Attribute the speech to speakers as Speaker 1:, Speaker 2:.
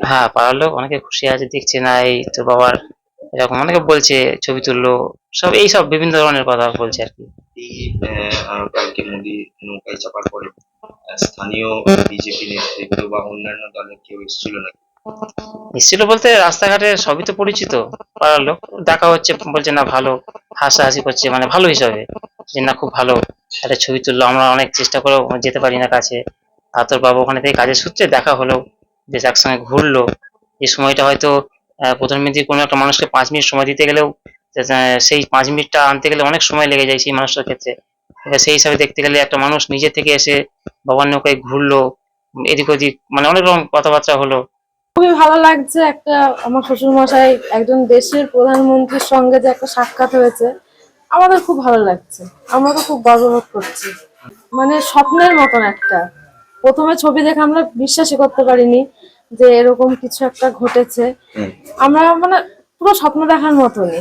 Speaker 1: হ্যাঁ, পাড়ার লোক অনেকে খুশি আছে, দেখছে না এই তোর বাবার এরকম অনেকে বলছে ছবি তুললো, সব এইসব বিভিন্ন ধরনের কথা বলছে আরকি।
Speaker 2: এই কালকে মোদি নৌকায় চাপার পরে স্থানীয় বিজেপি নেতৃত্ব বা অন্যান্য দলের কেউ এসেছিল নাকি?
Speaker 1: এসেছিল বলতে রাস্তাঘাটে সবই তো পরিচিত, পাড়ার লোক। দেখা হচ্ছে, বলছে না ভালো, হাসাহাসি করছে মানে ভালো হিসাবে, যে না খুব ভালো একটা ছবি তুললো। আমরা অনেক চেষ্টা করেও যেতে পারি না কাছে, আর তোর বাবা ওখানে থেকে কাজের সূত্রে দেখা হলো, বেশ একসঙ্গে ঘুরলো। এই সময়টা হয়তো প্রধানমন্ত্রী কোনো একটা মানুষকে 5 মিনিট সময় দিতে গেলেও সেই 5 মিনিটটা আনতে গেলে অনেক সময় লেগে যায় সেই মানুষটার ক্ষেত্রে। এবার সেই হিসাবে দেখতে গেলে একটা মানুষ নিজে থেকে এসে বাবার নৌকায় ঘুরলো, এদিক ওদিক মানে অনেক রকম কথাবার্তা হলো।
Speaker 3: খুবই ভালো লাগছে, একটা আমার শ্বশুর মশাই একজন দেশের প্রধানমন্ত্রীর সঙ্গে যে একটা সাক্ষাৎ হয়েছে, আমাদের খুব ভালো লাগছে। আমরা তো খুব গর্ববোধ করছি, মানে স্বপ্নের মতন একটা। প্রথমে ছবি দেখে আমরা বিশ্বাসই করতে পারিনি যে এরকম কিছু একটা ঘটেছে। আমরা মানে পুরো স্বপ্ন দেখার মতনই।